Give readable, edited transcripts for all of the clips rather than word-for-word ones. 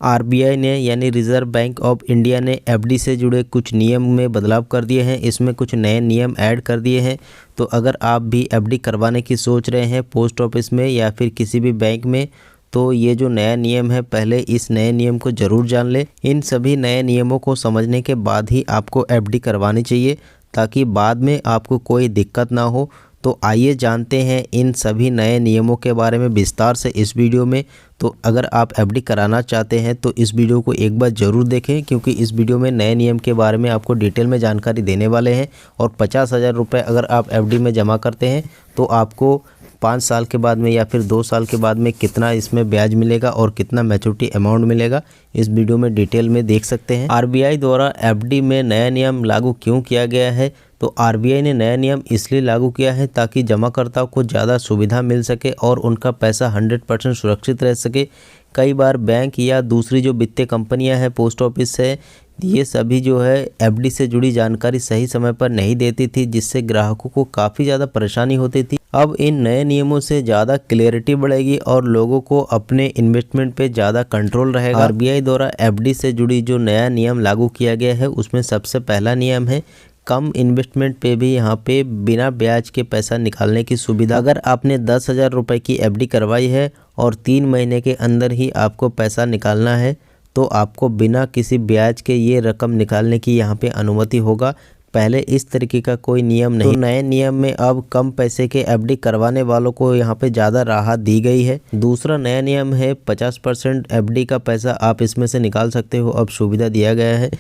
RBI ने यानी reserve bank of India ने एफडी से जुड़े कुछ नियम में बदलाव कर दिए हैं। इसमें कुछ नए नियम ऐड कर दिए हैं। तो अगर आप भी एफडी करवाने की सोच रहे हैं पोस्ट ऑफिस में या फिर किसी भी बैंक में, तो ये जो नया नियम है पहले इस नए नियम को ज़रूर जान लें। इन सभी नए नियमों को समझने के बाद ही आपको एफडी करवानी चाहिए ताकि बाद में आपको कोई दिक्कत ना हो। तो आइए जानते हैं इन सभी नए नियमों के बारे में विस्तार से इस वीडियो में। तो अगर आप एफडी कराना चाहते हैं तो इस वीडियो को एक बार ज़रूर देखें, क्योंकि इस वीडियो में नए नियम के बारे में आपको डिटेल में जानकारी देने वाले हैं। और 50,000 रुपये अगर आप एफडी में जमा करते हैं तो आपको 5 साल के बाद में या फिर 2 साल के बाद में कितना इसमें ब्याज मिलेगा और कितना मैच्योरिटी अमाउंट मिलेगा, इस वीडियो में डिटेल में देख सकते हैं। आरबीआई द्वारा एफडी में नया नियम लागू क्यों किया गया है? तो आरबीआई ने नया नियम इसलिए लागू किया है ताकि जमाकर्ताओं को ज़्यादा सुविधा मिल सके और उनका पैसा 100% सुरक्षित रह सके। कई बार बैंक या दूसरी जो वित्तीय कंपनियां हैं, पोस्ट ऑफिस है, ये सभी जो है एफडी से जुड़ी जानकारी सही समय पर नहीं देती थी, जिससे ग्राहकों को काफ़ी ज़्यादा परेशानी होती थी। अब इन नए नियमों से ज़्यादा क्लियरिटी बढ़ेगी और लोगों को अपने इन्वेस्टमेंट पे ज़्यादा कंट्रोल रहेगा। आरबीआई द्वारा एफडी से जुड़ी जो नया नियम लागू किया गया है उसमें सबसे पहला नियम है कम इन्वेस्टमेंट पे भी यहाँ पे बिना ब्याज के पैसा निकालने की सुविधा। अगर आपने 10,000 रुपये की एफडी करवाई है और 3 महीने के अंदर ही आपको पैसा निकालना है तो आपको बिना किसी ब्याज के ये रकम निकालने की यहाँ पे अनुमति होगा। पहले इस तरीके का कोई नियम नहीं। तो नए नियम में अब कम पैसे के एफडी करवाने वालों को यहाँ पे ज़्यादा राहत दी गई है। दूसरा नया नियम है 50% एफडी का पैसा आप इसमें से निकाल सकते हो, अब सुविधा दिया गया है।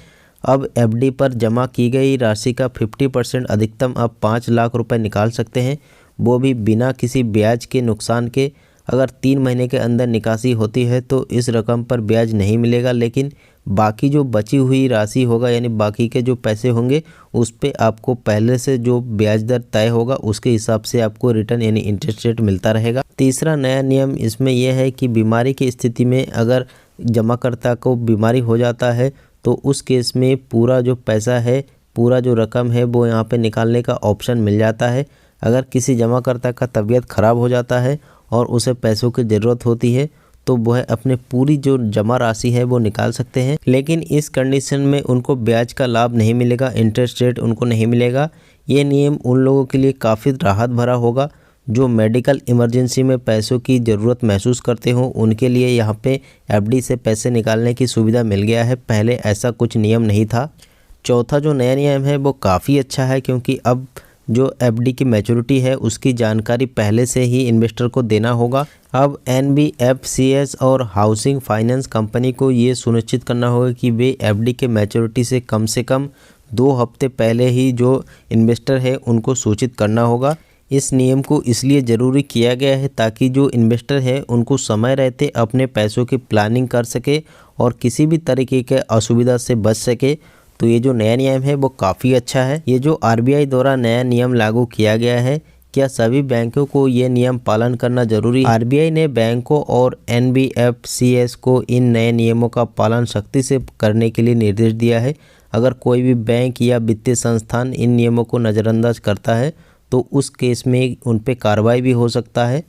अब एफडी पर जमा की गई राशि का 50% अधिकतम आप 5 लाख रुपए निकाल सकते हैं, वो भी बिना किसी ब्याज के नुकसान के। अगर 3 महीने के अंदर निकासी होती है तो इस रकम पर ब्याज नहीं मिलेगा, लेकिन बाकी जो बची हुई राशि होगा यानी बाकी के जो पैसे होंगे उस पे आपको पहले से जो ब्याज दर तय होगा उसके हिसाब से आपको रिटर्न यानी इंटरेस्ट रेट मिलता रहेगा। तीसरा नया नियम इसमें यह है कि बीमारी की स्थिति में अगर जमाकर्ता को बीमारी हो जाता है तो उस केस में पूरा जो पैसा है, पूरा जो रकम है वो यहाँ पे निकालने का ऑप्शन मिल जाता है। अगर किसी जमाकर्ता का तबीयत ख़राब हो जाता है और उसे पैसों की ज़रूरत होती है तो वह अपने पूरी जो जमा राशि है वो निकाल सकते हैं, लेकिन इस कंडीशन में उनको ब्याज का लाभ नहीं मिलेगा, इंटरेस्ट रेट उनको नहीं मिलेगा। ये नियम उन लोगों के लिए काफ़ी राहत भरा होगा जो मेडिकल इमरजेंसी में पैसों की ज़रूरत महसूस करते हो। उनके लिए यहाँ पे एफडी से पैसे निकालने की सुविधा मिल गया है, पहले ऐसा कुछ नियम नहीं था। चौथा जो नया नियम है वो काफ़ी अच्छा है, क्योंकि अब जो एफडी की मैच्योरिटी है उसकी जानकारी पहले से ही इन्वेस्टर को देना होगा। अब एनबीएफसीएस और हाउसिंग फाइनेंस कंपनी को ये सुनिश्चित करना होगा कि वे एफडी के मैच्योरिटी से कम 2 हफ्ते पहले ही जो इन्वेस्टर है उनको सूचित करना होगा। इस नियम को इसलिए ज़रूरी किया गया है ताकि जो इन्वेस्टर है उनको समय रहते अपने पैसों की प्लानिंग कर सके और किसी भी तरीके के असुविधा से बच सके। तो ये जो नया नियम है वो काफ़ी अच्छा है। ये जो आरबीआई द्वारा नया नियम लागू किया गया है, क्या सभी बैंकों को ये नियम पालन करना जरूरी? आरबीआई ने बैंकों और एनबीएफसीएस को इन नए नियमों का पालन सख्ती से करने के लिए निर्देश दिया है। अगर कोई भी बैंक या वित्तीय संस्थान इन नियमों को नज़रअंदाज करता है तो उस केस में उन पे कार्रवाई भी हो सकता है।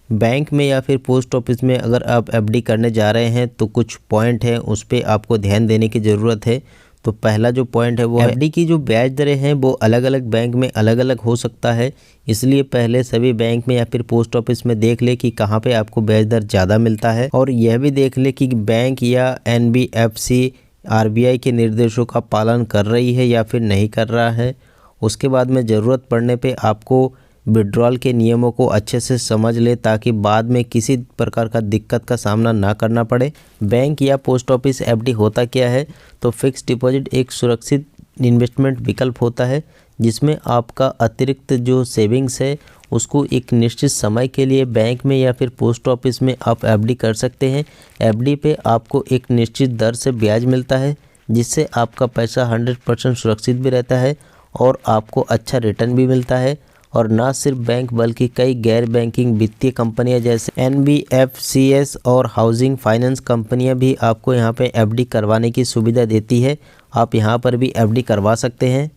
बैंक में या फिर पोस्ट ऑफिस में अगर आप एफडी करने जा रहे हैं तो कुछ पॉइंट हैं उस पे आपको ध्यान देने की ज़रूरत है। तो पहला जो पॉइंट है वो एफडी की जो ब्याज दरें हैं वो अलग अलग बैंक में अलग अलग हो सकता है, इसलिए पहले सभी बैंक में या फिर पोस्ट ऑफिस में देख ले कि कहाँ पे आपको ब्याज दर ज़्यादा मिलता है, और यह भी देख ले कि बैंक या एनबीएफसी आरबीआई के निर्देशों का पालन कर रही है या फिर नहीं कर रहा है। उसके बाद में ज़रूरत पड़ने पे आपको विड्रॉल के नियमों को अच्छे से समझ ले ताकि बाद में किसी प्रकार का दिक्कत का सामना ना करना पड़े। बैंक या पोस्ट ऑफिस एफडी होता क्या है? तो फिक्स डिपॉजिट एक सुरक्षित इन्वेस्टमेंट विकल्प होता है जिसमें आपका अतिरिक्त जो सेविंग्स है उसको एक निश्चित समय के लिए बैंक में या फिर पोस्ट ऑफिस में आप एफडी कर सकते हैं। एफडी पे आपको एक निश्चित दर से ब्याज मिलता है जिससे आपका पैसा 100% सुरक्षित भी रहता है और आपको अच्छा रिटर्न भी मिलता है। और ना सिर्फ बैंक बल्कि कई गैर बैंकिंग वित्तीय कंपनियां जैसे एनबीएफसीएस और हाउसिंग फाइनेंस कंपनियां भी आपको यहां पे एफडी करवाने की सुविधा देती है। आप यहां पर भी एफडी करवा सकते हैं।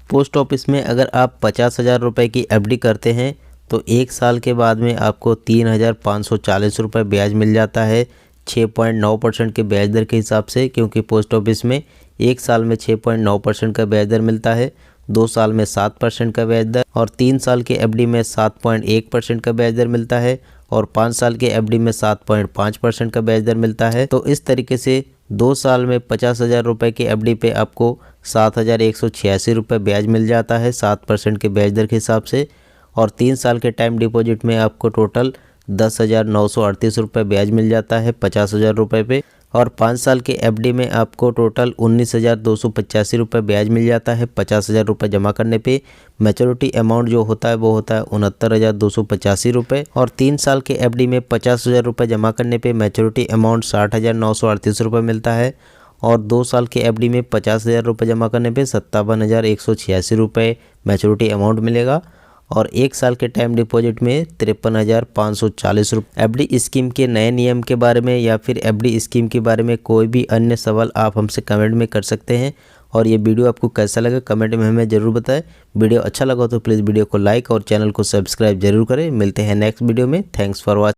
पोस्ट ऑफिस में अगर आप 50,000 रुपये की एफडी करते हैं तो 1 साल के बाद में आपको 3,540 रुपये ब्याज मिल जाता है, 6.9% के ब्याज दर के हिसाब से, क्योंकि पोस्ट ऑफिस में 1 साल में 6.9% का ब्याज दर मिलता है, 2 साल में 7% का ब्याज दर और 3 साल के एफडी में 7.1% का ब्याज दर मिलता है और 5 साल के एफडी में 7.5% का ब्याज दर मिलता है। तो इस तरीके से 2 साल में 50,000 रुपये की एफडी पे आपको 7,186 रुपये ब्याज मिल जाता है 7% के ब्याज दर के हिसाब से, और 3 साल के टाइम डिपॉजिट में आपको टोटल 10,938 रुपये ब्याज मिल जाता है 50,000 रुपये पे, और 5 साल के एफडी में आपको टोटल 19,285 रुपये ब्याज मिल जाता है 50,000 रुपये जमा करने पे। मैच्योरिटी अमाउंट जो होता है वो होता है 69,285 रुपये, और 3 साल के एफडी में 50,000 रुपये जमा करने पे मैच्योरिटी अमाउंट 60,938 रुपये मिलता है, और 2 साल के एफडी में 50,000 रुपये जमा करने पे 57,186 रुपये मैच्योरिटी अमाउंट मिलेगा, और 1 साल के टाइम डिपॉजिट में 53,540 रुपये। एफडी स्कीम के नए नियम के बारे में या फिर एफडी स्कीम के बारे में कोई भी अन्य सवाल आप हमसे कमेंट में कर सकते हैं, और ये वीडियो आपको कैसा लगा कमेंट में हमें ज़रूर बताएं। वीडियो अच्छा लगा तो प्लीज़ वीडियो को लाइक और चैनल को सब्सक्राइब जरूर करें। मिलते हैं नेक्स्ट वीडियो में। Thanks for watching.